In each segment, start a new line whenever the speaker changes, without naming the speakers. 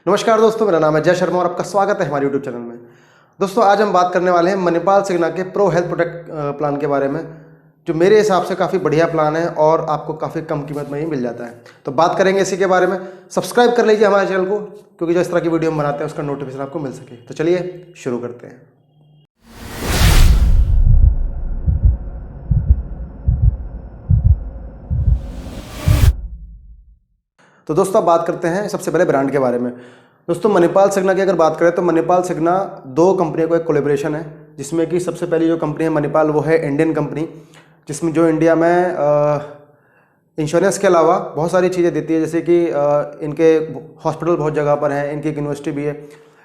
नमस्कार दोस्तों, मेरा नाम है जय शर्मा और आपका स्वागत है हमारे यूट्यूब चैनल में। दोस्तों, आज हम बात करने वाले हैं मणिपाल सिग्ना के प्रो हेल्थ प्रोटेक्ट प्लान के बारे में, जो मेरे हिसाब से काफ़ी बढ़िया प्लान है और आपको काफ़ी कम कीमत में ही मिल जाता है। तो बात करेंगे इसी के बारे में। सब्सक्राइब कर लीजिए हमारे चैनल को, क्योंकि जो इस तरह की वीडियो हम बनाते हैं उसका नोटिफिकेशन आपको मिल सके। तो चलिए शुरू करते हैं। तो दोस्तों, अब बात करते हैं सबसे पहले ब्रांड के बारे में। दोस्तों, मणिपाल सिग्ना की अगर बात करें तो मणिपाल सिग्ना दो कंपनियों का एक कोलेब्रेशन है, जिसमें कि सबसे पहली जो कंपनी है मणिपाल, वो है इंडियन कंपनी, जिसमें जो इंडिया में इंश्योरेंस के अलावा बहुत सारी चीज़ें देती है। जैसे कि इनके हॉस्पिटल बहुत जगह पर हैं, इनकी एक यूनिवर्सिटी भी है,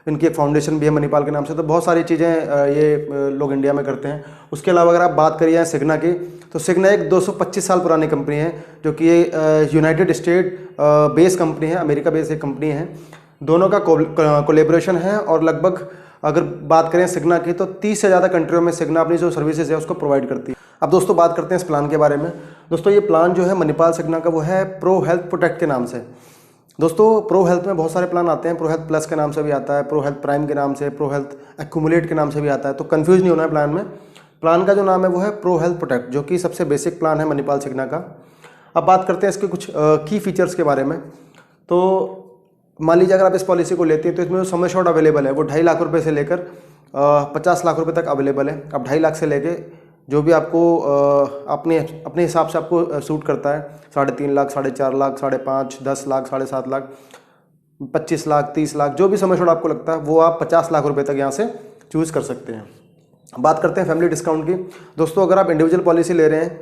इनकी एक फाउंडेशन भी है मणिपाल के नाम से। तो बहुत सारी चीज़ें ये लोग इंडिया में करते हैं। उसके अलावा अगर आप बात करिए सिग्ना की, तो सिग्ना एक 225 साल पुरानी कंपनी है, जो कि यूनाइटेड स्टेट बेस कंपनी है, अमेरिका बेस एक कंपनी है। दोनों का कोलेब्रेशन है और लगभग अगर बात करें सिग्ना की, तो 30 से ज़्यादा कंट्रियों में सिग्ना अपनी जो सर्विसेज है उसको प्रोवाइड करती है। अब दोस्तों, बात करते हैं इस प्लान के बारे में। दोस्तों, ये प्लान जो है मणिपाल सिग्ना का, वो है प्रो हेल्थ प्रोटेक्ट के नाम से। दोस्तों, प्रो हेल्थ में बहुत सारे प्लान आते हैं। प्रो हेल्थ प्लस के नाम से भी आता है, प्रो हेल्थ प्राइम के नाम से, प्रो हेल्थ एक्यूमुलेट के नाम से भी आता है। तो कंफ्यूज नहीं होना है प्लान में। प्लान का जो नाम है वो है प्रो हेल्थ प्रोटेक्ट, जो कि सबसे बेसिक प्लान है मणिपाल सिग्ना का। अब बात करते हैं इसके कुछ की फीचर्स के बारे में। तो मान लीजिए अगर आप इस पॉलिसी को लेते हैं, तो इसमें जो सम एश्योर्ड अवेलेबल है वो 2.5 लाख रुपये से लेकर 50 लाख रुपये तक अवेलेबल है। अब 2.5 लाख से लेके जो भी आपको अपने अपने हिसाब से आपको सूट करता है, 3.5 लाख, 4.5 लाख, 5.5, 10 लाख, 7.5 लाख, 25 लाख, 30 लाख, जो भी सम एश्योर्ड आपको लगता है वो आप 50 लाख रुपये तक यहाँ से चूज़ कर सकते हैं। बात करते हैं फैमिली डिस्काउंट की। दोस्तों, अगर आप इंडिविजुअल पॉलिसी ले रहे हैं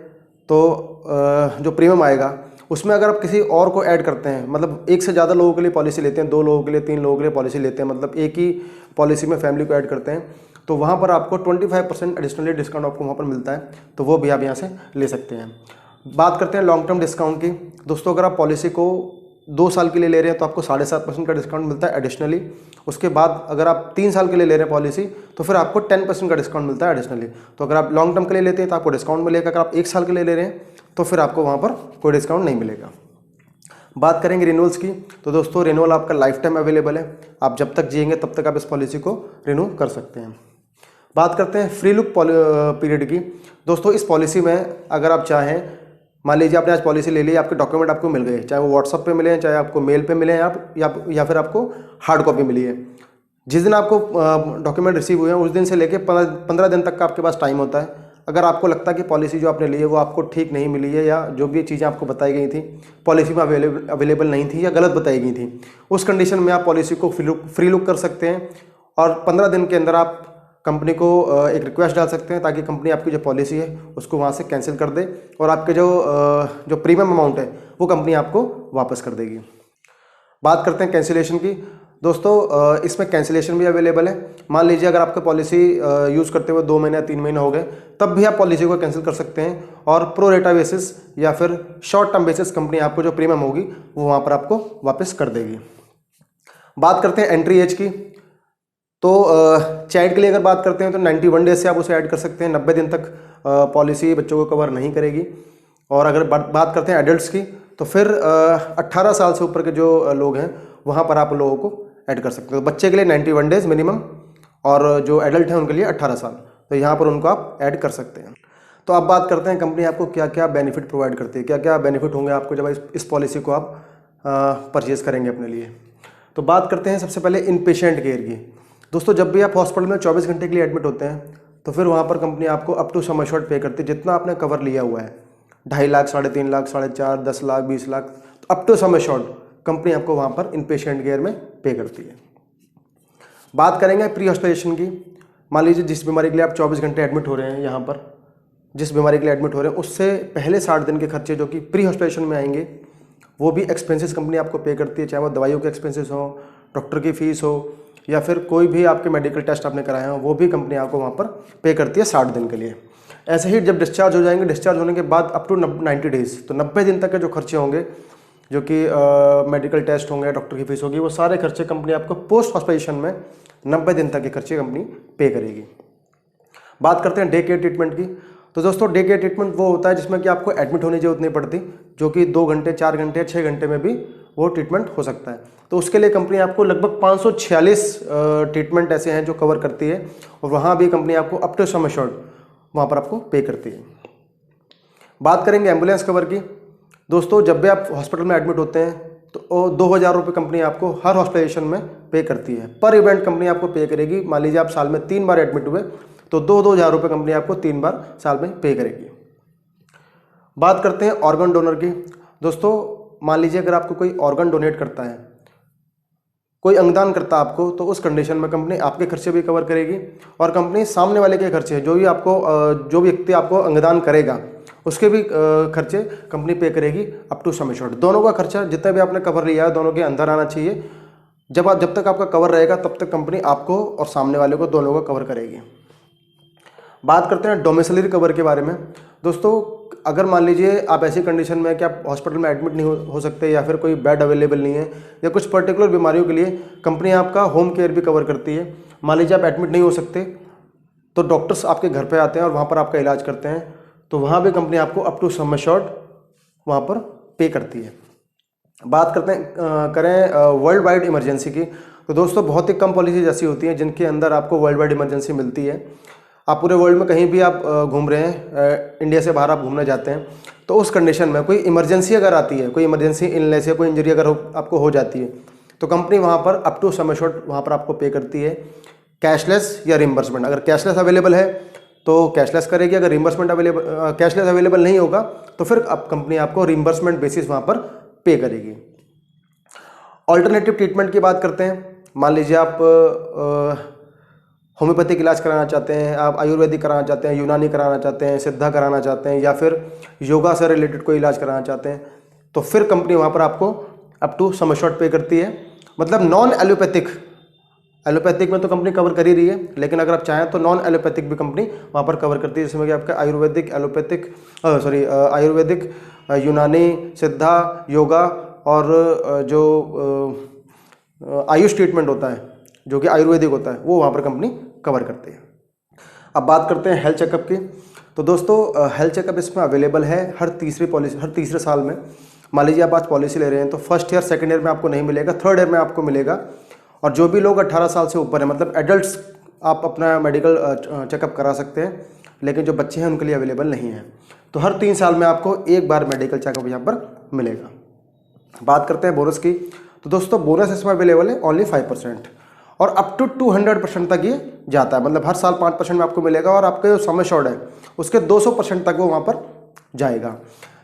तो जो प्रीमियम आएगा उसमें अगर आप किसी और को ऐड करते हैं, मतलब एक से ज़्यादा लोगों के लिए पॉलिसी लेते हैं, 2 लोगों के लिए, 3 लोगों के लिए पॉलिसी लेते हैं, मतलब एक ही पॉलिसी में फैमिली को ऐड करते हैं, तो वहाँ पर आपको 25% एडिशनली डिस्काउंट आपको वहाँ पर मिलता है। तो वो भी आप यहाँ से ले सकते हैं। बात करते हैं लॉन्ग टर्म डिस्काउंट की। दोस्तों, अगर आप पॉलिसी को 2 साल के लिए ले रहे हैं तो आपको 7.5% का डिस्काउंट मिलता है एडिशनली। उसके बाद अगर आप 3 साल के लिए ले रहे हैं पॉलिसी, तो फिर आपको 10% का डिस्काउंट मिलता है एडिशनली। तो अगर आप लॉन्ग टर्म के लिए लेते हैं तो आपको डिस्काउंट मिलेगा। अगर आप 1 साल के लिए ले रहे हैं तो फिर आपको वहाँ पर कोई डिस्काउंट नहीं मिलेगा। बात करेंगे रिन्यूअल्स की, तो दोस्तों रिन्यूअल आपका लाइफ टाइम अवेलेबल है। आप जब तक जिएंगे तब तक आप इस पॉलिसी को रिन्यू कर सकते हैं। बात करते हैं फ्री लुक पीरियड की। दोस्तों, इस पॉलिसी में अगर आप चाहें, मान लीजिए आपने आज पॉलिसी ले ली, आपके डॉक्यूमेंट आपको मिल गए, चाहे वो व्हाट्सअप पे मिले, चाहे आपको मेल पे मिले, या फिर आपको हार्ड कॉपी मिली है। जिस दिन आपको डॉक्यूमेंट रिसीव हुए हैं उस दिन से लेके 15 दिन तक का आपके पास टाइम होता है। अगर आपको लगता है कि पॉलिसी जो आपने ली है वो आपको ठीक नहीं मिली है, या जो भी चीज़ें आपको बताई गई थी पॉलिसी में अवेलेबल नहीं थी या गलत बताई गई थी, उस कंडीशन में आप पॉलिसी को फ्री लुक कर सकते हैं और 15 दिन के अंदर आप कंपनी को एक रिक्वेस्ट डाल सकते हैं, ताकि कंपनी आपकी जो पॉलिसी है उसको वहाँ से कैंसिल कर दे और आपके जो प्रीमियम अमाउंट है वो कंपनी आपको वापस कर देगी। बात करते हैं कैंसिलेशन की। दोस्तों, इसमें कैंसिलेशन भी अवेलेबल है। मान लीजिए अगर आपको पॉलिसी यूज़ करते हुए 2 महीने या 3 महीने हो गए, तब भी आप पॉलिसी को कैंसिल कर सकते हैं और प्रो रेटा बेसिस या फिर शॉर्ट टर्म बेसिस कंपनी आपको जो प्रीमियम होगी वो वहाँ पर आपको वापस कर देगी। बात करते हैं एंट्री एज की। तो चाइल्ड के लिए अगर बात करते हैं तो 91 डेज से आप उसे ऐड कर सकते हैं। 90 दिन तक पॉलिसी बच्चों को कवर नहीं करेगी। और अगर बात करते हैं एडल्ट्स की, तो फिर 18 साल से ऊपर के जो लोग हैं वहाँ पर आप लोगों को ऐड कर सकते हो। तो बच्चे के लिए 91 डेज मिनिमम, और जो एडल्ट हैं उनके लिए 18 साल, तो यहाँ पर उनको आप ऐड कर सकते हैं। तो अब बात करते हैं कंपनी आपको क्या क्या बेनिफिट प्रोवाइड करती है, क्या क्या बेनिफिट होंगे आपको जब इस पॉलिसी को आप परचेज़ करेंगे अपने लिए। तो बात करते हैं सबसे पहले इन पेशेंट केयर की। दोस्तों, जब भी आप हॉस्पिटल में 24 घंटे के लिए एडमिट होते हैं तो फिर वहाँ पर कंपनी आपको अप टू सम एश्योर्ड पे करती है, जितना आपने कवर लिया हुआ है, 2.5 लाख, 3.5 लाख, 4.5, 10 लाख, 20 लाख, तो up to sum assured company आपको वहाँ पर इन पेशेंट केयर में पे करती है। बात करेंगे प्री हॉस्पिटलाइजेशन की। मान लीजिए जिस बीमारी के लिए आप 24 घंटे एडमिट हो रहे हैं, यहाँ पर जिस बीमारी के लिए एडमिट हो रहे हैं उससे पहले 60 दिन के खर्चे जो कि प्री हॉस्पिटलाइजेशन में आएंगे, वो भी एक्सपेंसेस कंपनी आपको पे करती है, चाहे वो दवाइयों के एक्सपेंसेस हो, डॉक्टर की फीस हो, या फिर कोई भी आपके मेडिकल टेस्ट आपने कराए हो, वो भी कंपनी आपको वहाँ पर पे करती है 60 दिन के लिए। ऐसे ही जब डिस्चार्ज हो जाएंगे, डिस्चार्ज होने के बाद अप टू 90 डेज़, तो 90 दिन तक के जो खर्चे होंगे, जो कि मेडिकल टेस्ट होंगे, डॉक्टर की फीस होगी, वो सारे खर्चे कंपनी आपको पोस्ट हॉस्पिटलाइजेशन में 90 दिन तक के खर्चे कंपनी पे करेगी। बात करते हैं डे केयर ट्रीटमेंट की। तो दोस्तों, डे केयर ट्रीटमेंट वो होता है जिसमें कि आपको एडमिट होने की जरूरत नहीं पड़ती, जो कि 2 घंटे, 4 घंटे, 6 घंटे में भी वो ट्रीटमेंट हो सकता है। तो उसके लिए कंपनी आपको लगभग 546 ट्रीटमेंट ऐसे हैं जो कवर करती है, और वहाँ भी कंपनी आपको अप टू सम एश्योर्ड वहाँ पर आपको पे करती है। बात करेंगे एम्बुलेंस कवर की। दोस्तों, जब भी आप हॉस्पिटल में एडमिट होते हैं तो 2000 रुपये कंपनी आपको हर हॉस्पिटलाइजेशन में पे करती है। पर इवेंट कंपनी आपको पे करेगी। मान लीजिए आप साल में 3 बार एडमिट हुए तो 2-2 हज़ार रुपये कंपनी आपको 3 बार साल में पे करेगी। बात करते हैं ऑर्गन डोनर की। दोस्तों, मान लीजिए अगर आपको कोई ऑर्गन डोनेट करता है, कोई अंगदान करता है आपको, तो उस कंडीशन में कंपनी आपके खर्चे भी कवर करेगी, और कंपनी सामने वाले के खर्चे, जो व्यक्ति आपको अंगदान करेगा उसके भी खर्चे कंपनी पे करेगी अप टू सम एश्योर्ड। दोनों का खर्चा जितना भी आपने कवर लिया है दोनों के अंदर आना चाहिए। जब तक आपका कवर रहेगा तब तक कंपनी आपको और सामने वाले को दोनों को कवर करेगी। बात करते हैं डोमिसिलरी कवर के बारे में। दोस्तों, अगर मान लीजिए आप ऐसी कंडीशन में है कि आप हॉस्पिटल में एडमिट नहीं हो सकते, या फिर कोई बेड अवेलेबल नहीं है, या कुछ पर्टिकुलर बीमारियों के लिए कंपनी आपका होम केयर भी कवर करती है। मान लीजिए आप एडमिट नहीं हो सकते तो डॉक्टर्स आपके घर पे आते हैं और वहाँ पर आपका इलाज करते हैं, तो वहाँ भी कंपनी आपको अप टू सम एश्योर्ड वहाँ पर पे करती है। बात करें वर्ल्ड वाइड इमरजेंसी की। तो दोस्तों, बहुत ही कम पॉलिसीज ऐसी होती हैं जिनके अंदर आपको वर्ल्ड वाइड इमरजेंसी मिलती है। आप पूरे वर्ल्ड में कहीं भी आप घूम रहे हैं, इंडिया से बाहर आप घूमने जाते हैं, तो उस कंडीशन में कोई इमरजेंसी अगर आती है, कोई इमरजेंसी इलनेस या कोई इंजरी अगर आपको हो जाती है, तो कंपनी वहाँ पर अप टू सम एश्योर्ड वहाँ पर आपको पे करती है, कैशलेस या रिम्बर्समेंट। अगर कैशलेस अवेलेबल है तो कैशलेस करेगी, अगर कैशलेस अवेलेबल नहीं होगा तो फिर अब कंपनी आपको रिम्बर्समेंट बेसिस वहाँ पर पे करेगी। ऑल्टरनेटिव ट्रीटमेंट की बात करते हैं। मान लीजिए आप होम्योपैथिक इलाज कराना चाहते हैं, आप आयुर्वेदिक कराना चाहते हैं, यूनानी कराना चाहते हैं, सिद्धा कराना चाहते हैं, या फिर योगा से रिलेटेड कोई इलाज कराना चाहते हैं, तो फिर कंपनी वहाँ पर आपको अप टू सम एश्योर्ड पे करती है। मतलब नॉन एलोपैथिक में तो कंपनी कवर कर ही रही है, लेकिन अगर आप चाहें तो नॉन एलोपैथिक भी कंपनी वहाँ पर कवर करती है, जिसमें कि आपका आयुर्वेदिक, यूनानी, सिद्धा, योगा और जो आयुष ट्रीटमेंट होता है जो कि आयुर्वेदिक होता है वो वहाँ पर कंपनी कवर करती है। अब बात करते हैं हेल्थ चेकअप की। तो दोस्तों, हेल्थ चेकअप इसमें अवेलेबल है हर तीसरे साल में। मान लीजिए आप आज पॉलिसी ले रहे हैं तो फर्स्ट ईयर, सेकंड ईयर में आपको नहीं मिलेगा, थर्ड ईयर में आपको मिलेगा। और जो भी लोग 18 साल से ऊपर है, मतलब एडल्ट्स, आप अपना मेडिकल चेकअप करा सकते हैं, लेकिन जो बच्चे हैं उनके लिए अवेलेबल नहीं है। तो हर 3 साल में आपको एक बार मेडिकल चेकअप यहाँ पर मिलेगा। बात करते हैं बोनस की। तो दोस्तों, बोनस इसमें अवेलेबल है ओनली 5%, और अप टू 200% तक ये जाता है। मतलब हर साल 5% में आपको मिलेगा, और आपका जो सम एश्योर्ड है उसके 200% तक वो वहाँ पर जाएगा।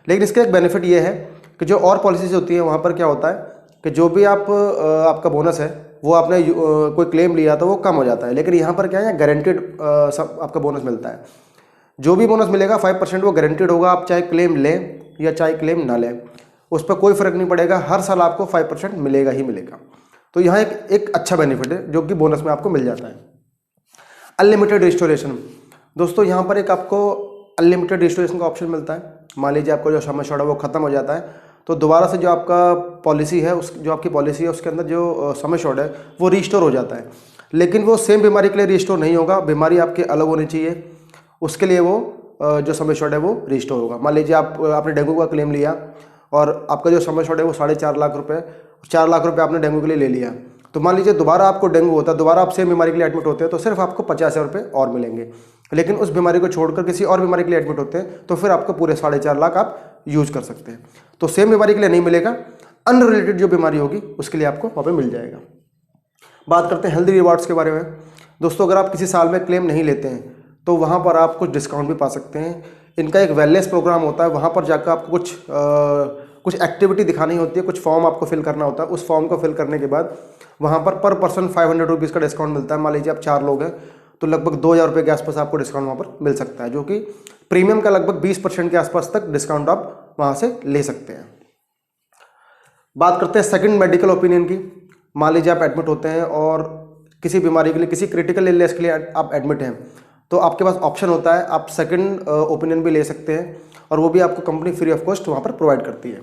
लेकिन इसका एक बेनिफिट ये है कि जो और पॉलिसीज होती है वहाँ पर क्या होता है कि जो भी आपका बोनस है वो आपने कोई क्लेम लिया तो वो कम हो जाता है, लेकिन यहाँ पर क्या है, गारंटेड आपका बोनस मिलता है। जो भी बोनस मिलेगा 5% वो गारंटेड होगा, आप चाहे क्लेम लें या चाहे क्लेम ना लें, उस पर कोई फ़र्क नहीं पड़ेगा, हर साल आपको 5% मिलेगा ही मिलेगा। तो यहाँ एक अच्छा बेनिफिट है जो कि बोनस में आपको मिल जाता है। Unlimited restoration. दोस्तों, यहाँ पर एक आपको अनलिमिटेड रिस्टोरेशन का ऑप्शन मिलता है। मान लीजिए आपको जो सम एश्योर्ड है वो ख़त्म हो जाता है, तो दोबारा से जो आपकी पॉलिसी है उसके अंदर जो सम एश्योर्ड है वो रिस्टोर हो जाता है। लेकिन वो सेम बीमारी के लिए रिस्टोर नहीं होगा, बीमारी आपकी अलग होनी चाहिए, उसके लिए वो जो सम एश्योर्ड है वो रिस्टोर होगा। मान लीजिए आपने डेंगू का क्लेम लिया और आपका जो सम एश्योर्ड है वो 4.5 लाख रुपये, 4 लाख रुपये आपने डेंगू के लिए ले लिया, तो मान लीजिए दोबारा आपको डेंगू होता है, दोबारा आप सेम बीमारी के लिए एडमिट होते हैं, तो सिर्फ आपको 50,000 रुपये और मिलेंगे। लेकिन उस बीमारी को छोड़कर किसी और बीमारी के लिए एडमिट होते हैं तो फिर आपको पूरे 4.5 लाख आप यूज़ कर सकते हैं। तो सेम बीमारी के लिए नहीं मिलेगा, अनरिलेटेड जो बीमारी होगी उसके लिए आपको वहाँ पे मिल जाएगा। बात करते हैं हेल्दी रिवार्ड्स के बारे में। दोस्तों, अगर आप किसी साल में क्लेम नहीं लेते हैं तो वहाँ पर आप कुछ डिस्काउंट भी पा सकते हैं। इनका एक वेलनेस प्रोग्राम होता है, वहाँ पर जाकर आपको कुछ एक्टिविटी दिखानी होती है, कुछ फॉर्म आपको फिल करना होता है। उस फॉर्म को फिल करने के बाद वहाँ पर पर्सन 500 रुपीज़ का डिस्काउंट मिलता है। मान लीजिए आप 4 लोग हैं तो लगभग 2,000 रुपये के आसपास आपको डिस्काउंट वहाँ पर मिल सकता है, जो कि प्रीमियम का लगभग 20% के आसपास तक डिस्काउंट आप वहाँ से ले सकते हैं। बात करते हैं सेकंड मेडिकल ओपिनियन की। मान लीजिए आप एडमिट होते हैं और किसी बीमारी के लिए, किसी क्रिटिकल इलनेस के लिए आप एडमिट हैं, तो आपके पास ऑप्शन होता है, आप सेकंड ओपिनियन भी ले सकते हैं, और वो भी आपको कंपनी फ्री ऑफ कॉस्ट वहाँ पर प्रोवाइड करती है।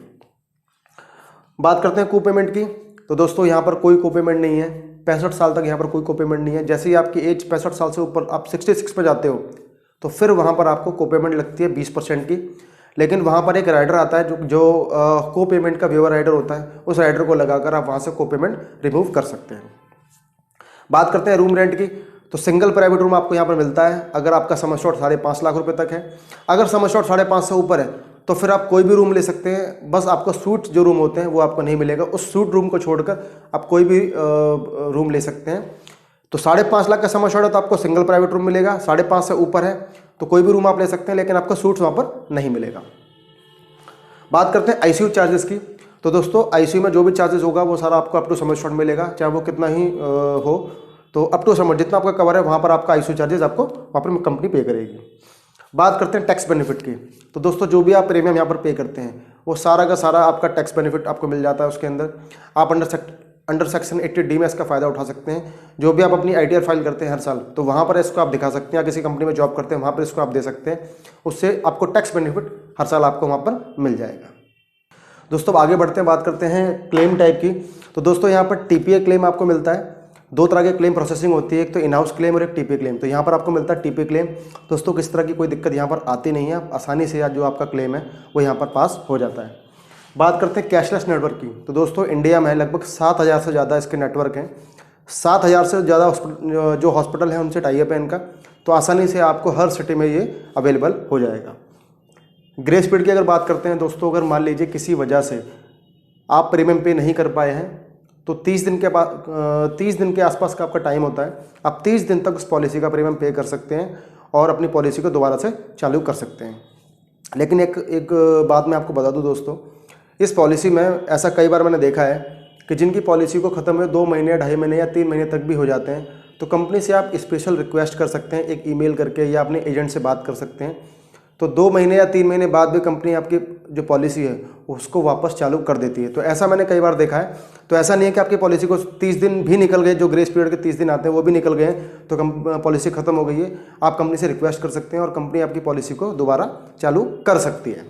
बात करते हैं को पेमेंट की। तो दोस्तों, यहाँ पर कोई को पेमेंट नहीं है, 65 साल तक यहाँ पर कोई को पेमेंट नहीं है। जैसे ही आपकी एज 65 साल से ऊपर आप 66 पे जाते हो तो फिर वहाँ पर आपको को पेमेंट लगती है 20% की। लेकिन वहाँ पर एक राइडर आता है जो को पेमेंट का वेवर राइडर होता है, उस राइडर को लगाकर आप वहाँ से को पेमेंट रिमूव कर सकते हैं। बात करते हैं रूम रेंट की, तो सिंगल प्राइवेट रूम आपको यहाँ पर मिलता है अगर आपका सम एश्योर्ड 5.5 लाख रुपए तक है। अगर सम एश्योर्ड 5.5 से ऊपर है तो फिर आप कोई भी रूम ले सकते हैं, बस आपको सूट जो रूम होते हैं वो आपको नहीं मिलेगा। उस सूट रूम को छोड़कर आप कोई भी रूम ले सकते हैं। तो 5.5 लाख का सम एश्योर्ड है तो आपको सिंगल प्राइवेट रूम मिलेगा, 5.5 से ऊपर है तो कोई भी रूम आप ले सकते हैं, लेकिन आपको सूट्स वहाँ पर नहीं मिलेगा। बात करते हैं आईसीयू चार्जेस की, तो दोस्तों आईसीयू में जो भी चार्जेस होगा वो सारा आपको अप टू सम एश्योर्ड मिलेगा, चाहे वो कितना ही हो, तो अप टू सम जितना आपका कवर है वहाँ पर आपका आईसीयू चार्जेस आपको वहाँ पर कंपनी पे करेगी। बात करते हैं टैक्स बेनिफिट की, तो दोस्तों जो भी आप प्रीमियम यहाँ पर पे करते हैं वो सारा का सारा आपका टैक्स बेनिफिट आपको मिल जाता है उसके अंदर। आप अंडर सेक्शन 80D में इसका फ़ायदा उठा सकते हैं। जो भी आप अपनी ITR फाइल करते हैं हर साल, तो वहाँ पर इसको आप दिखा सकते हैं, या किसी कंपनी में जॉब करते हैं वहाँ पर इसको आप दे सकते हैं, उससे आपको टैक्स बेनिफिट हर साल आपको वहाँ पर मिल जाएगा। दोस्तों आगे बढ़ते हैं, बात करते हैं क्लेम टाइप की, तो दोस्तों यहाँ पर TPA क्लेम आपको मिलता है। दो तरह के क्लेम प्रोसेसिंग होती है, एक तो इन हाउस क्लेम और एक TPA क्लेम। तो यहाँ पर आपको मिलता है TPA क्लेम। दोस्तों किस तरह की कोई दिक्कत यहाँ पर आती नहीं है, आसानी से जो आपका क्लेम है वो यहाँ पर पास हो जाता है। बात करते हैं कैशलेस नेटवर्क की, तो दोस्तों इंडिया में लगभग 7,000 से ज़्यादा इसके नेटवर्क हैं। 7,000 से ज़्यादा जो हॉस्पिटल हैं उनसे टाई अप है इनका, तो आसानी से आपको हर सिटी में ये अवेलेबल हो जाएगा। ग्रेस पीरियड की अगर बात करते हैं दोस्तों, अगर मान लीजिए किसी वजह से आप प्रीमियम पे नहीं कर पाए हैं तो 30 दिन के आसपास का आपका टाइम होता है। आप 30 दिन तक उस पॉलिसी का प्रीमियम पे कर सकते हैं और अपनी पॉलिसी को दोबारा से चालू कर सकते हैं। लेकिन एक बात मैं आपको बता दूं दोस्तों, इस पॉलिसी में ऐसा कई बार मैंने देखा है कि जिनकी पॉलिसी को ख़त्म हुए 2 महीने या 2.5 महीने या 3 महीने तक भी हो जाते हैं, तो कंपनी से आप स्पेशल रिक्वेस्ट कर सकते हैं, एक ईमेल करके या अपने एजेंट से बात कर सकते हैं। तो 2 महीने या 3 महीने बाद भी कंपनी आपकी जो पॉलिसी है उसको वापस चालू कर देती है। तो ऐसा मैंने कई बार देखा है। तो ऐसा नहीं है कि आपकी पॉलिसी को 30 दिन भी निकल गए, जो ग्रेस पीरियड के 30 दिन आते हैं वो भी निकल गए तो पॉलिसी ख़त्म हो गई है, आप कंपनी से रिक्वेस्ट कर सकते हैं और कंपनी आपकी पॉलिसी को दोबारा चालू कर सकती है।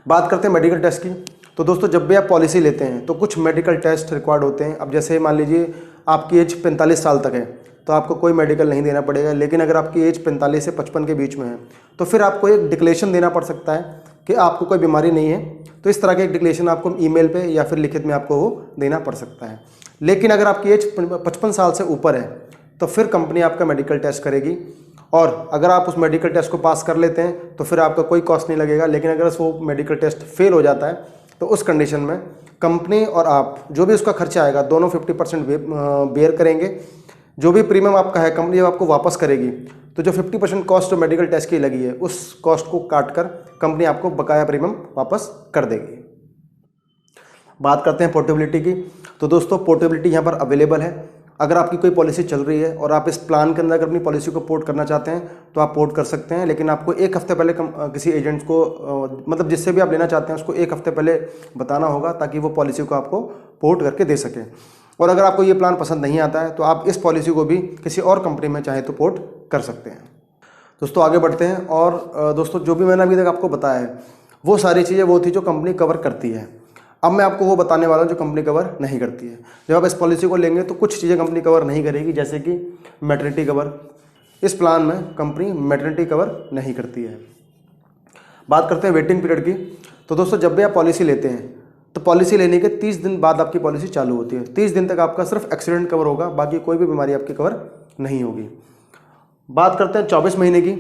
बात करते हैं मेडिकल टेस्ट की, तो दोस्तों जब भी आप पॉलिसी लेते हैं तो कुछ मेडिकल टेस्ट रिक्वायर्ड होते हैं। अब जैसे मान लीजिए आपकी एज 45 साल तक है तो आपको कोई मेडिकल नहीं देना पड़ेगा, लेकिन अगर आपकी एज 45 से 55 के बीच में है तो फिर आपको एक डिक्लेरेशन देना पड़ सकता है कि आपको कोई बीमारी नहीं है। तो इस तरह के एक डिक्लेरेशन आपको ईमेल पे या फिर लिखित में आपको वो देना पड़ सकता है। लेकिन अगर आपकी एज 55 साल से ऊपर है तो फिर कंपनी आपका मेडिकल टेस्ट करेगी, और अगर आप उस मेडिकल टेस्ट को पास कर लेते हैं तो फिर आपका कोई कॉस्ट नहीं लगेगा। लेकिन अगर वो मेडिकल टेस्ट फेल हो जाता है तो उस कंडीशन में कंपनी और आप जो भी उसका खर्चा आएगा दोनों 50% बेयर करेंगे। जो भी प्रीमियम आपका है कंपनी जब आपको वापस करेगी तो जो 50% कॉस्ट जो मेडिकल टेस्ट की लगी है उस कॉस्ट को काट कर कंपनी आपको बकाया प्रीमियम वापस कर देगी। बात करते हैं पोर्टेबिलिटी की, तो दोस्तों पोर्टेबिलिटी यहाँ पर अवेलेबल है। अगर आपकी कोई पॉलिसी चल रही है और आप इस प्लान के अंदर अगर अपनी पॉलिसी को पोर्ट करना चाहते हैं तो आप पोर्ट कर सकते हैं, लेकिन आपको 1 हफ्ते पहले किसी एजेंट को मतलब जिससे भी आप लेना चाहते हैं उसको 1 हफ्ते पहले बताना होगा ताकि वो पॉलिसी को आपको पोर्ट करके दे सके। और अगर आपको ये प्लान पसंद नहीं आता है तो आप इस पॉलिसी को भी किसी और कंपनी में चाहे तो पोर्ट कर सकते हैं। दोस्तों आगे बढ़ते हैं, और दोस्तों जो भी मैंने अभी तक आपको बताया है वो सारी चीज़ें वो थी जो कंपनी कवर करती है। अब मैं आपको वो बताने वाला हूँ जो कंपनी कवर नहीं करती है। जब आप इस पॉलिसी को लेंगे तो कुछ चीज़ें कंपनी कवर नहीं करेगी, जैसे कि मैटरनिटी कवर। इस प्लान में कंपनी मैटरनिटी कवर नहीं करती है। बात करते हैं वेटिंग पीरियड की, तो दोस्तों जब भी आप पॉलिसी लेते हैं तो पॉलिसी लेने के 30 दिन बाद आपकी पॉलिसी चालू होती है। 30 दिन तक आपका सिर्फ एक्सीडेंट कवर होगा, बाकी कोई भी बीमारी आपकी कवर नहीं होगी। बात करते हैं 24 महीने की,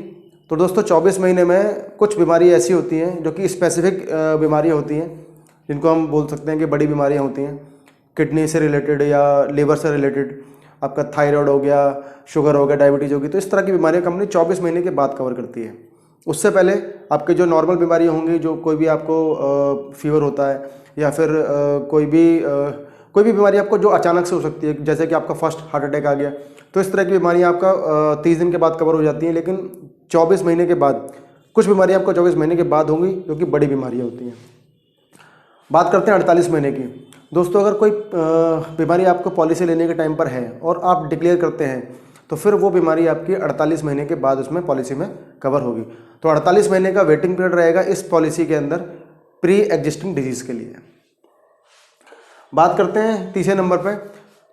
तो दोस्तों 24 महीने में कुछ बीमारी ऐसी होती हैं जो कि स्पेसिफिक बीमारियाँ होती हैं, जिनको हम बोल सकते हैं कि बड़ी बीमारियाँ होती हैं, किडनी से रिलेटेड या लीवर से रिलेटेड, आपका थायराइड हो गया, शुगर हो गया, डायबिटीज़ होगी। तो इस तरह की बीमारियाँ कंपनी 24 महीने के बाद कवर करती है। उससे पहले आपके जो नॉर्मल बीमारियाँ होंगी, जो कोई भी आपको फीवर होता है या फिर कोई भी बीमारी आपको जो अचानक से हो सकती है, जैसे कि आपका फर्स्ट हार्ट अटैक आ गया, तो इस तरह की बीमारियाँ आपका 30 दिन के बाद कवर हो जाती हैं। लेकिन 24 महीने के बाद कुछ बीमारियाँ आपको 24 महीने के बाद होंगी जो कि बड़ी बीमारियाँ होती हैं। बात करते हैं 48 महीने की, दोस्तों अगर कोई बीमारी आपको पॉलिसी लेने के टाइम पर है और आप डिक्लेयर करते हैं तो फिर वो बीमारी आपकी 48 महीने के बाद उसमें पॉलिसी में कवर होगी। तो 48 महीने का वेटिंग पीरियड रहेगा इस पॉलिसी के अंदर प्री एग्जिस्टिंग डिजीज़ के लिए। बात करते हैं तीसरे नंबर पे,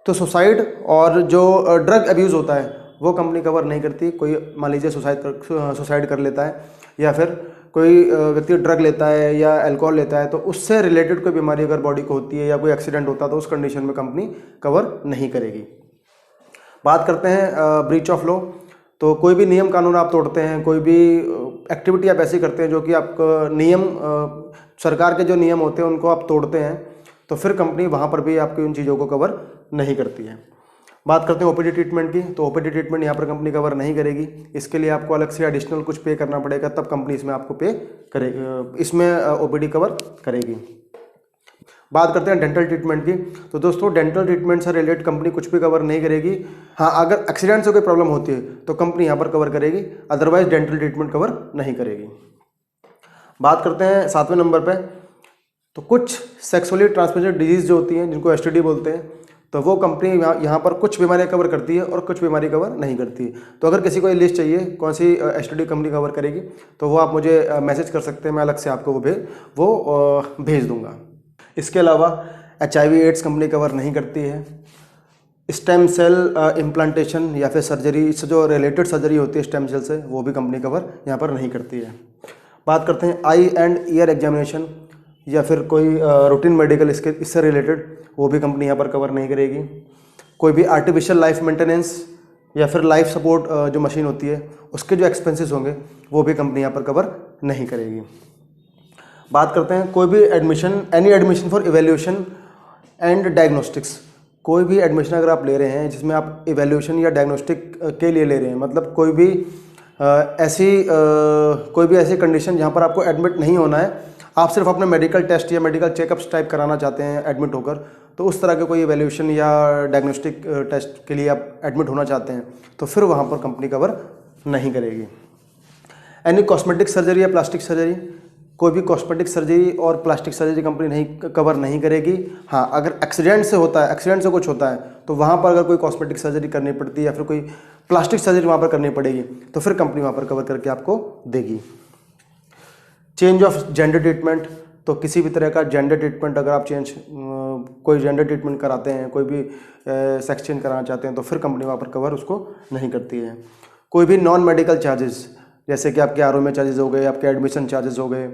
तो सुसाइड और जो ड्रग अब्यूज़ होता है वो कंपनी कवर नहीं करती। कोई मान लीजिए सुसाइड कर लेता है या फिर कोई व्यक्ति ड्रग लेता है या अल्कोहल लेता है तो उससे रिलेटेड कोई बीमारी अगर बॉडी को होती है या कोई एक्सीडेंट होता है तो उस कंडीशन में कंपनी कवर नहीं करेगी। बात करते हैं ब्रीच ऑफ लॉ। तो कोई भी नियम कानून आप तोड़ते हैं, कोई भी एक्टिविटी आप ऐसी करते हैं जो कि आपका नियम, सरकार के जो नियम होते हैं उनको आप तोड़ते हैं, तो फिर कंपनी वहाँ पर भी आपकी उन चीज़ों को कवर नहीं करती है। बात करते हैं ओपीडी ट्रीटमेंट की। तो ओपीडी ट्रीटमेंट यहाँ पर कंपनी कवर नहीं करेगी। इसके लिए आपको अलग से एडिशनल कुछ पे करना पड़ेगा, तब कंपनी इसमें आपको पे करेगी, इसमें ओपीडी कवर करेगी। बात करते हैं डेंटल ट्रीटमेंट की। तो दोस्तों डेंटल ट्रीटमेंट से रिलेटेड कंपनी कुछ भी कवर नहीं करेगी। हाँ, अगर एक्सीडेंट से कोई प्रॉब्लम होती है तो कंपनी यहाँ पर कवर करेगी, अदरवाइज डेंटल ट्रीटमेंट कवर नहीं करेगी। बात करते हैं 7वें नंबर पे। तो कुछ सेक्सुअली ट्रांसमिटेड डिजीज़ जो होती हैं जिनको एसटीडी बोलते हैं, तो वो कंपनी यहाँ पर कुछ बीमारियाँ कवर करती है और कुछ बीमारी कवर नहीं करती। तो अगर किसी को ये लिस्ट चाहिए कौन सी एसटीडी कंपनी कवर करेगी तो वो आप मुझे मैसेज कर सकते हैं, मैं अलग से आपको वो भेज दूँगा। इसके अलावा HIV एड्स कंपनी कवर नहीं करती है। स्टेम सेल इम्प्लांटेशन या फिर सर्जरी, इससे जो रिलेटेड सर्जरी होती है स्टेम सेल से, वो भी कंपनी कवर यहाँ पर नहीं करती है। बात करते हैं आई एंड ईयर एग्जामिनेशन या फिर कोई रूटीन मेडिकल इससे रिलेटेड, वो भी कंपनी यहाँ पर कवर नहीं करेगी। कोई भी आर्टिफिशियल लाइफ मेंटेनेंस या फिर लाइफ सपोर्ट जो मशीन होती है उसके जो एक्सपेंसेस होंगे वो भी कंपनी यहाँ पर कवर नहीं करेगी। बात करते हैं कोई भी admission, any admission for evaluation and diagnostics. कोई भी एडमिशन अगर आप ले रहे हैं जिसमें आप इवैल्यूएशन या डायग्नोस्टिक के लिए ले रहे हैं, मतलब कोई भी ऐसी कंडीशन जहाँ पर आपको एडमिट नहीं होना है, आप सिर्फ अपने मेडिकल टेस्ट या मेडिकल चेकअप्स टाइप कराना चाहते हैं एडमिट होकर, तो उस तरह के कोई इवैल्यूएशन या डायग्नोस्टिक टेस्ट के लिए आप एडमिट होना चाहते हैं तो फिर वहाँ पर कंपनी कवर नहीं करेगी। एनी कॉस्मेटिक सर्जरी या प्लास्टिक सर्जरी, कोई भी कॉस्मेटिक सर्जरी और प्लास्टिक सर्जरी कंपनी कवर नहीं करेगी। हाँ, अगर एक्सीडेंट से कुछ होता है तो वहाँ पर अगर कोई कॉस्मेटिक सर्जरी करनी पड़ती है या फिर कोई प्लास्टिक सर्जरी वहाँ पर करनी पड़ेगी तो फिर कंपनी वहाँ पर कवर करके आपको देगी। Change of gender treatment. तो किसी भी तरह का जेंडर ट्रीटमेंट अगर आप कोई जेंडर ट्रीटमेंट कराते हैं, कोई भी सेक्स चेंज कराना चाहते हैं तो फिर कंपनी वहाँ पर कवर उसको नहीं करती है। कोई भी नॉन मेडिकल चार्जेस, जैसे कि आपके RO में चार्जेस हो गए, आपके एडमिशन चार्जेस हो गए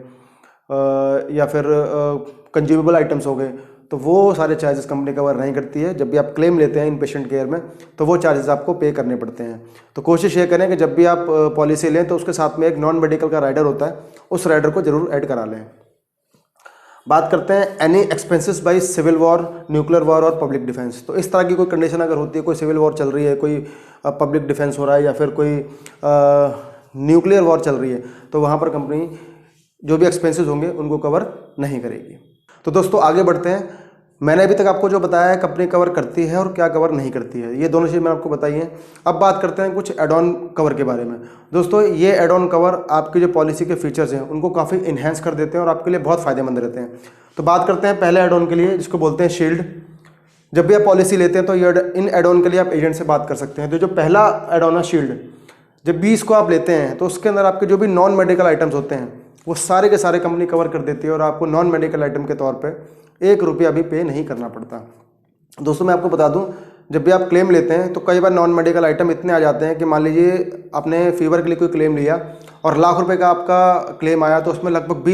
या फिर कंज्यूमेबल आइटम्स हो गए, तो वो सारे चार्जेस कंपनी कवर नहीं करती है। जब भी आप क्लेम लेते हैं इन पेशेंट केयर में तो वो चार्जेस आपको पे करने पड़ते हैं। तो कोशिश ये करें कि जब भी आप पॉलिसी लें तो उसके साथ में एक नॉन मेडिकल का राइडर होता है, उस राइडर को जरूर ऐड करा लें। बात करते हैं any expenses by civil war, nuclear war और पब्लिक डिफेंस। तो इस तरह की कोई कंडीशन अगर होती है, कोई सिविल वॉर चल रही है, कोई पब्लिक डिफेंस हो रहा है या फिर कोई न्यूक्लियर वॉर चल रही है, तो वहाँ पर कंपनी जो भी एक्सपेंसेस होंगे उनको कवर नहीं करेगी। तो दोस्तों आगे बढ़ते हैं। मैंने अभी तक आपको जो बताया है कंपनी कवर करती है और क्या कवर नहीं करती है, ये दोनों चीज़ मैंने आपको बताई हैं। अब बात करते हैं कुछ एड ऑन कवर के बारे में। दोस्तों ये एड ऑन कवर आपकी जो पॉलिसी के फीचर्स हैं उनको काफ़ी इन्हेंस कर देते हैं और आपके लिए बहुत फ़ायदेमंद रहते हैं। तो बात करते हैं पहले एड ऑन के लिए, जिसको बोलते हैं शील्ड। जब भी आप पॉलिसी लेते हैं तो ये इन एड ऑन के लिए आप एजेंट से बात कर सकते हैं। तो जो पहला एड ऑन है शील्ड, जब भी इसको आप लेते हैं तो उसके अंदर आपके जो भी नॉन मेडिकल आइटम्स होते हैं वो सारे के सारे कंपनी कवर कर देती है और आपको नॉन मेडिकल आइटम के तौर पे 1 रुपया भी पे नहीं करना पड़ता। दोस्तों मैं आपको बता दूं, जब भी आप क्लेम लेते हैं तो कई बार नॉन मेडिकल आइटम इतने आ जाते हैं कि मान लीजिए आपने फीवर के लिए कोई क्लेम लिया और लाख रुपए का आपका क्लेम आया, तो उसमें लगभग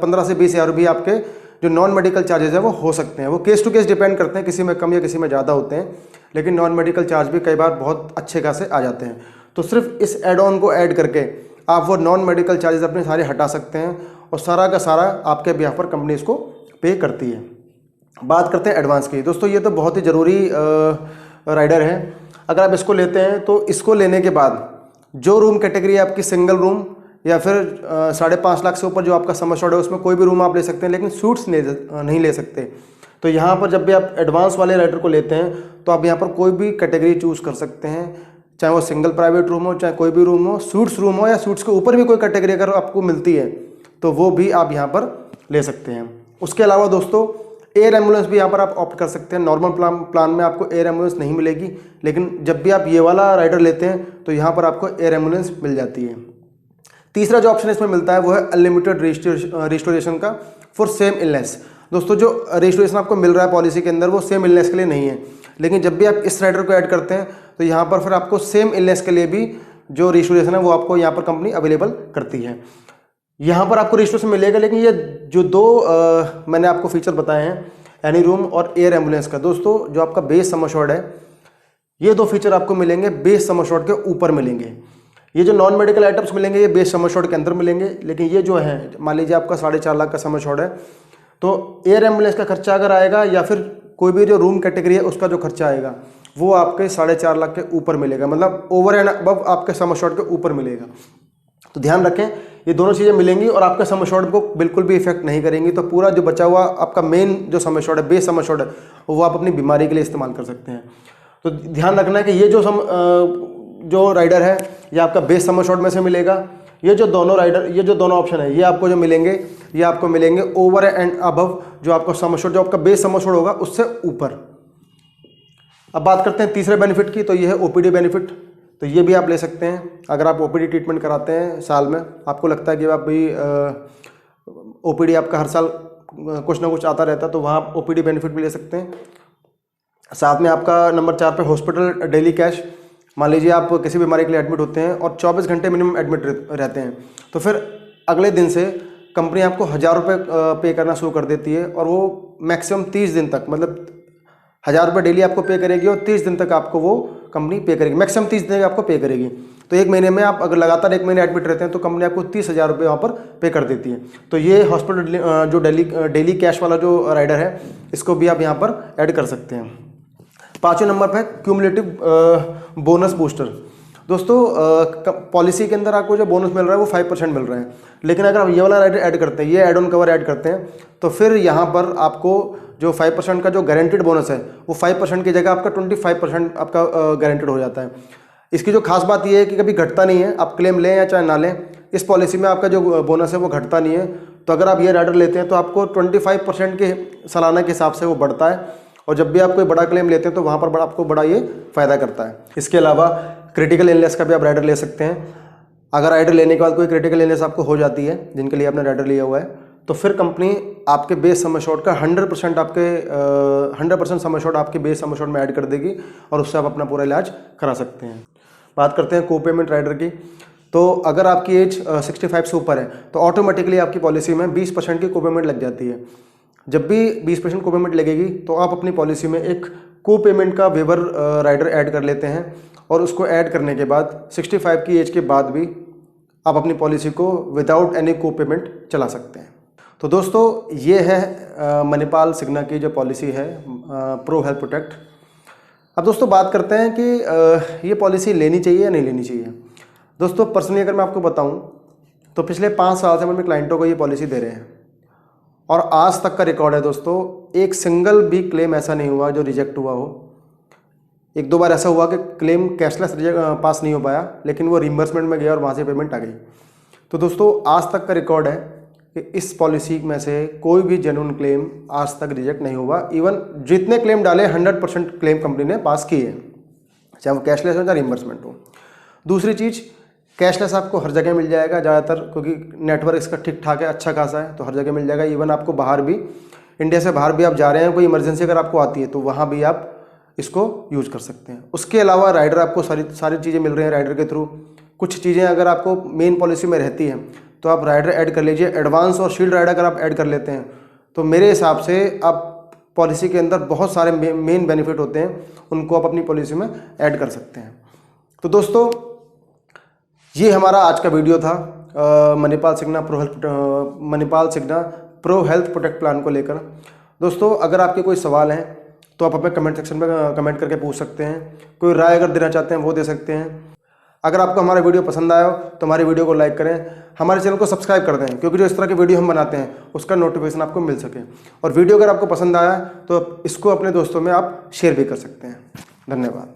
15 से 20,000 रुपये आपके जो नॉन मेडिकल चार्जेस हैं वो हो सकते हैं। वो केस टू केस डिपेंड करते हैं, किसी में कम या किसी में ज़्यादा होते हैं, लेकिन नॉन मेडिकल चार्ज भी कई बार बहुत अच्छे खासे आ जाते हैं। तो सिर्फ इस एड ऑन को ऐड करके आप वो नॉन मेडिकल चार्जेस अपने सारे हटा सकते हैं और सारा का सारा आपके बिहाफ पर कंपनी इसको पे करती है। बात करते हैं एडवांस की। दोस्तों ये तो बहुत ही ज़रूरी राइडर है। अगर आप इसको लेते हैं तो इसको लेने के बाद जो रूम कैटेगरी है आपकी, सिंगल रूम या फिर 5.5 लाख से ऊपर जो आपका सम एश्योर्ड है उसमें कोई भी रूम आप ले सकते हैं, लेकिन सूट्स नहीं ले सकते। तो यहाँ पर जब भी आप एडवांस वाले राइडर को लेते हैं तो आप यहाँ पर कोई भी कैटेगरी चूज़ कर सकते हैं, चाहे वो सिंगल प्राइवेट रूम हो, चाहे कोई भी रूम हो, सूट्स रूम हो या सूट्स के ऊपर भी कोई कैटेगरी अगर आपको मिलती है तो वो भी आप यहाँ पर ले सकते हैं। उसके अलावा दोस्तों एयर एम्बुलेंस भी यहाँ पर आप ऑप्ट कर सकते हैं। नॉर्मल प्लान में आपको एयर एम्बुलेंस नहीं मिलेगी, लेकिन जब भी आप ये वाला राइडर लेते हैं तो यहाँ पर आपको एयर एम्बुलेंस मिल जाती है। तीसरा जो ऑप्शन इसमें मिलता है वो है अनलिमिटेड रिस्टोरेशन का फॉर सेम इलनेस। दोस्तों जो रजिस्ट्रेशन आपको मिल रहा है पॉलिसी के अंदर वो सेम इलनेस के लिए नहीं है, लेकिन जब भी आप इस राइडर को ऐड करते हैं तो यहाँ पर फिर आपको सेम इलनेस के लिए भी जो रजिस्ट्रेशन है वो आपको यहाँ पर कंपनी अवेलेबल करती है। यहाँ पर आपको रजिस्ट्रेशन मिलेगा, लेकिन ये जो दो मैंने आपको फीचर बताए हैं, एनी रूम और एयर एम्बुलेंस का, दोस्तों जो आपका बेस सम एश्योर्ड है, ये दो फीचर आपको मिलेंगे बेस सम एश्योर्ड के ऊपर मिलेंगे। ये जो नॉन मेडिकल आइटम्स मिलेंगे ये बेस सम एश्योर्ड के अंदर मिलेंगे, लेकिन ये जो है मान लीजिए आपका 4.5 लाख का सम एश्योर्ड है, तो एयर एम्बुलेंस का खर्चा अगर आएगा या फिर कोई भी जो रूम कैटेगरी है उसका जो खर्चा आएगा वो आपके 4.5 लाख के ऊपर मिलेगा, मतलब ओवर एंड अबव आपके सम एश्योर्ड के ऊपर मिलेगा। तो ध्यान रखें ये दोनों चीज़ें मिलेंगी और आपका सम एश्योर्ड को बिल्कुल भी इफेक्ट नहीं करेंगी। तो पूरा जो बचा हुआ आपका मेन जो सम एश्योर्ड है, बेस सम एश्योर्ड है, वो आप अपनी बीमारी के लिए इस्तेमाल कर सकते हैं। तो ध्यान रखना है कि ये जो राइडर है ये आपका बेस सम एश्योर्ड में से मिलेगा। ये जो दोनों ऑप्शन है ये आपको जो मिलेंगे ये आपको मिलेंगे ओवर एंड अबव जो आपका सम एश्योर्ड, जो आपका बेस सम एश्योर्ड होगा उससे ऊपर। अब बात करते हैं तीसरे बेनिफिट की, तो ये है ओपीडी बेनिफिट। तो ये भी आप ले सकते हैं अगर आप ओपीडी ट्रीटमेंट कराते हैं साल में, आपको लगता है कि आप भी ओपीडी आपका हर साल कुछ ना कुछ आता रहता है, तो वहाँ आप ओपीडी बेनिफिट भी ले सकते हैं। साथ में आपका नंबर 4 पे हॉस्पिटल डेली कैश। मान लीजिए आप किसी बीमारी के लिए एडमिट होते हैं और 24 घंटे मिनिमम एडमिट रहते हैं, तो फिर अगले दिन से कंपनी आपको 1000 रुपये पे करना शुरू कर देती है और वो मैक्सिमम 30 दिन तक, मतलब 1000 रुपये डेली आपको पे करेगी और 30 दिन तक आपको वो कंपनी पे करेगी, मैक्सिमम 30 दिन आपको पे करेगी। तो एक महीने में आप अगर लगातार 1 महीने एडमिट रहते हैं तो कंपनी आपको 30,000 रुपये वहाँ पर पे कर देती है। तो ये हॉस्पिटल जो डेली कैश वाला जो राइडर है इसको भी आप यहाँ पर ऐड कर सकते हैं। 5वें नंबर पर क्यूमुलेटिव बोनस बूस्टर। दोस्तों पॉलिसी के अंदर आपको जो बोनस मिल रहा है वो 5% मिल रहा है, लेकिन अगर आप ये वाला राइडर ऐड करते हैं, ये एड ऑन कवर ऐड करते हैं, तो फिर यहाँ पर आपको जो 5% का जो गारंटेड बोनस है वो 5% की जगह आपका 25% आपका गारंटेड हो जाता है। इसकी जो खास बात ये है कि कभी घटता नहीं है, आप क्लेम लें या चाहे ना लें, इस पॉलिसी में आपका जो बोनस है वो घटता नहीं है। तो अगर आप ये राइडर लेते हैं तो आपको 25% के सालाना के हिसाब से वो बढ़ता है, और जब भी आप कोई बड़ा क्लेम लेते हैं तो वहाँ पर आपको बड़ा ये फ़ायदा करता है। इसके अलावा क्रिटिकल इलनेस का भी आप राइडर ले सकते हैं। अगर राइडर लेने के बाद कोई क्रिटिकल इलनेस आपको हो जाती है जिनके लिए आपने राइडर लिया हुआ है, तो फिर कंपनी आपके बेस सम एश्योर्ड का 100% सम एश्योर्ड आपके बेस सम एश्योर्ड में ऐड कर देगी और उससे आप अपना पूरा इलाज करा सकते हैं। बात करते हैं को पेमेंट राइडर की। तो अगर आपकी एज 65 से ऊपर है तो ऑटोमेटिकली आपकी पॉलिसी में 20% की को पेमेंट लग जाती है। जब भी 20% को पेमेंट लगेगी तो आप अपनी पॉलिसी में एक को पेमेंट का वेवर राइडर ऐड कर लेते हैं, और उसको ऐड करने के बाद 65 की एज के बाद भी आप अपनी पॉलिसी को विदाउट एनी को पेमेंट चला सकते हैं। तो दोस्तों ये है मणिपाल सिग्ना की जो पॉलिसी है प्रो हेल्थ प्रोटेक्ट। अब दोस्तों बात करते हैं कि ये पॉलिसी लेनी चाहिए या नहीं लेनी चाहिए। दोस्तों पर्सनली अगर मैं आपको बताऊं तो पिछले 5 साल से हम अपने क्लाइंटों को ये पॉलिसी दे रहे हैं और आज तक का रिकॉर्ड है दोस्तों, एक सिंगल भी क्लेम ऐसा नहीं हुआ जो रिजेक्ट हुआ हो। 1-2 बार ऐसा हुआ कि क्लेम कैशलेस पास नहीं हो पाया, लेकिन वो रिम्बर्समेंट में गया और वहाँ से पेमेंट आ गई। तो दोस्तों आज तक का रिकॉर्ड है कि इस पॉलिसी में से कोई भी जेन्युइन क्लेम आज तक रिजेक्ट नहीं हुआ। इवन जितने क्लेम डाले 100% क्लेम कंपनी ने पास किए हैं, चाहे वो कैशलेस हो चाहे रिम्बर्समेंट हो। दूसरी चीज़, कैशलेस आपको हर जगह मिल जाएगा ज़्यादातर, क्योंकि नेटवर्क इसका ठीक ठाक है, अच्छा खासा है, तो हर जगह मिल जाएगा। इवन आपको बाहर भी, इंडिया से बाहर भी आप जा रहे हैं, कोई इमरजेंसी अगर आपको आती है तो वहाँ भी आप इसको यूज़ कर सकते हैं। उसके अलावा राइडर आपको सारी चीज़ें मिल रही हैं राइडर के थ्रू। कुछ चीज़ें अगर आपको मेन पॉलिसी में रहती हैं तो आप राइडर ऐड कर लीजिए। एडवांस और शील्ड राइडर अगर आप ऐड कर लेते हैं तो मेरे हिसाब से आप पॉलिसी के अंदर बहुत सारे मेन बेनिफिट होते हैं, उनको आप अपनी पॉलिसी में ऐड कर सकते हैं। तो दोस्तों ये हमारा आज का वीडियो था Manipal Cigna pro health protect plan को लेकर। दोस्तों अगर आपके कोई सवाल हैं तो आप अपने कमेंट सेक्शन में कमेंट करके पूछ सकते हैं। कोई राय अगर देना चाहते हैं वो दे सकते हैं। अगर आपको हमारा वीडियो पसंद आया हो तो हमारी वीडियो को लाइक करें, हमारे चैनल को सब्सक्राइब कर दें, क्योंकि जो इस तरह की वीडियो हम बनाते हैं उसका नोटिफिकेशन आपको मिल सके। और वीडियो अगर आपको पसंद आया तो इसको अपने दोस्तों में आप शेयर भी कर सकते हैं। धन्यवाद।